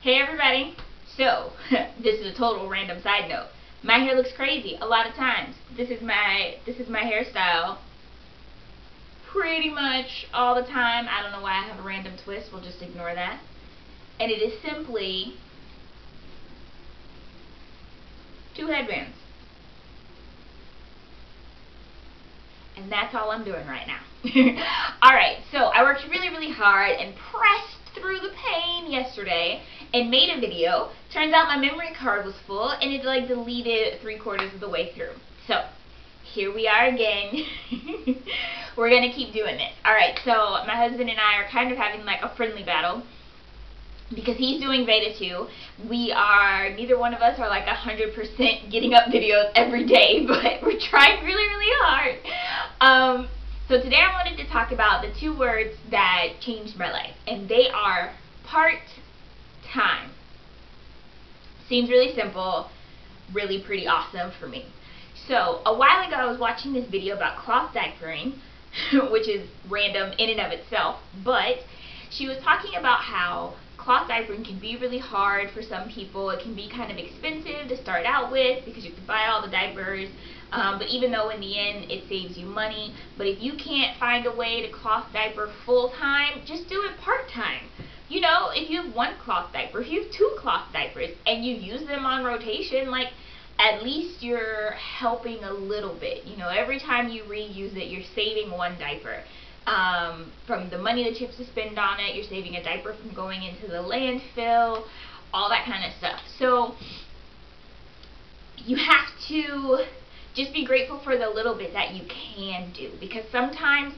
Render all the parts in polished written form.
Hey everybody! So, this is a total random side note. My hair looks crazy a lot of times. This is my hairstyle pretty much all the time. I don't know why I have a random twist. We'll just ignore that. And it is simply 2 headbands. And that's all I'm doing right now. Alright, so I worked really hard and pressed through the pain yesterday and made a video. Turns out my memory card was full and it like deleted 3/4 of the way through. So here we are again. We're gonna keep doing this. Alright, so my husband and I are kind of having like a friendly battle because he's doing Veda 2. Neither one of us are like 100% getting up videos every day, but we're trying really hard. So today I wanted to talk about the 2 words that changed my life, and they are part-time. Seems really simple, really pretty awesome for me. So a while ago I was watching this video about cloth diapering, which is random in and of itself, but she was talking about how cloth diapering can be really hard for some people. It can be kind of expensive to start out with because you have to buy all the diapers. But even though in the end it saves you money, but if you can't find a way to cloth diaper full-time, just do it part-time. You know, if you have 1 cloth diaper, if you have 2 cloth diapers, and you use them on rotation, like, at least you're helping a little bit. You know, every time you reuse it, you're saving 1 diaper. From the money that you have to spend on it, you're saving a diaper from going into the landfill, all that kind of stuff. So, you have to just be grateful for the little bit that you can do, because sometimes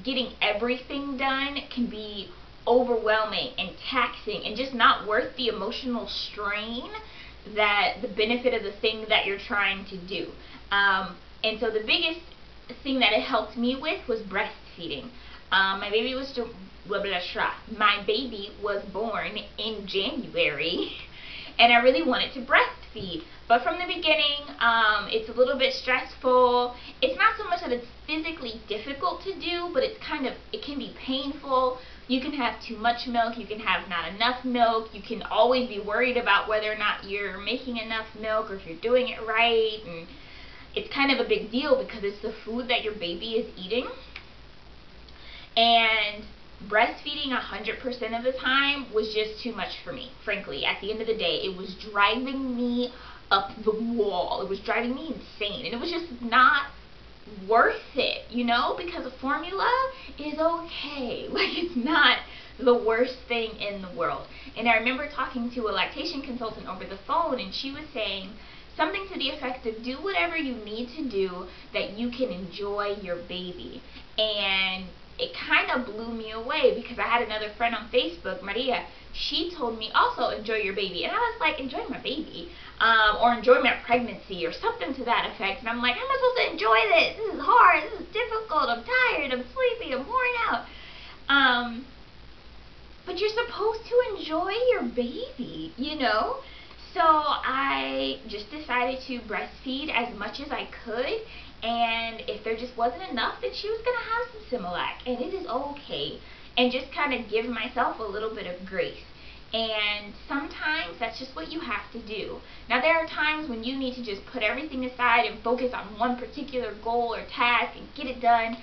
getting everything done can be overwhelming and taxing and just not worth the emotional strain that the benefit of the thing that you're trying to do. And so the biggest thing that it helped me with was breastfeeding. My baby was born in January, and I really wanted to breastfeed. But from the beginning, it's a little bit stressful. It's not so much that it's physically difficult to do, but it can be painful. You can have too much milk, you can have not enough milk, you can always be worried about whether or not you're making enough milk or if you're doing it right, and it's kind of a big deal because it's the food that your baby is eating. And breastfeeding 100% of the time was just too much for me, frankly. At the end of the day, it was driving me up the wall. It was driving me insane, and it was just not worth it, you know, because a formula is okay. Like, it's not the worst thing in the world. And I remember talking to a lactation consultant over the phone, and she was saying something to the effect of, do whatever you need to do that you can enjoy your baby. And it kind of blew me away because I had another friend on Facebook, Maria. She told me also, enjoy your baby. And I was like, enjoy my baby? Or enjoy my pregnancy or something to that effect. And I'm like, how am I supposed to enjoy this? This is hard. This is difficult. I'm tired. I'm sleepy. I'm worn out. But you're supposed to enjoy your baby, you know? So I just decided to breastfeed as much as I could. And if there just wasn't enough, then she was going to have some Similac. And it is okay. And just kind of give myself a little bit of grace. And sometimes that's just what you have to do. Now, there are times when you need to just put everything aside and focus on one particular goal or task and get it done.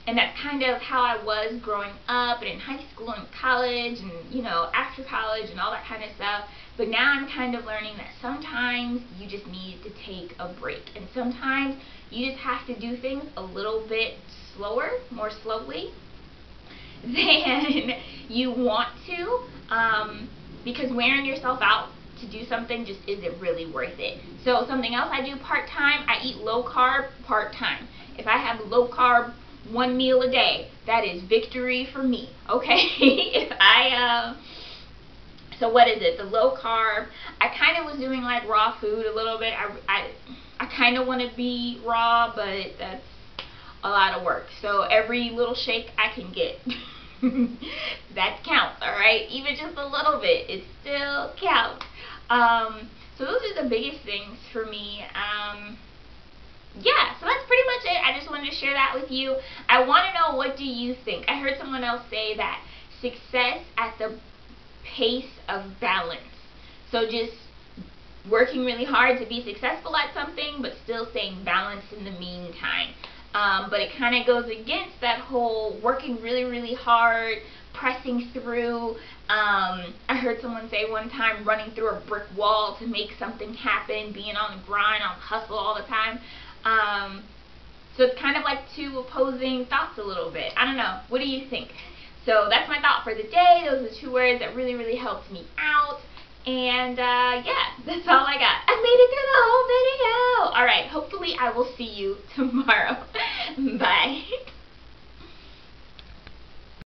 And that's kind of how I was growing up and in high school and college and, you know, after college and all that kind of stuff. But now I'm kind of learning that sometimes you just need to take a break. And sometimes you just have to do things a little bit slower, more slowly than you want to, because wearing yourself out to do something just isn't really worth it. So something else I do part-time, I eat low-carb part-time. If I have low-carb 1 meal a day, that is victory for me, okay? If I, so what is it, the low-carb, I kind of was doing like raw food a little bit. I kind of want to be raw, but that's a lot of work. So every little shake I can get, that counts, alright? Even just a little bit, it still counts. So those are the biggest things for me. Yeah, so that's pretty much it. I just wanted to share that with you. I want to know, what do you think? I heard someone else say that success at the pace of balance. So just working really hard to be successful at something, but still staying balanced in the meantime. But it kind of goes against that whole working really, really hard, pressing through. I heard someone say one time, running through a brick wall to make something happen, being on the grind, on hustle all the time. So it's kind of like two opposing thoughts a little bit. I don't know. What do you think? So that's my thought for the day. Those are 2 words that really, really helped me out. And yeah, that's all I got. I made it through the whole video. Alright, hopefully I will see you tomorrow. Bye.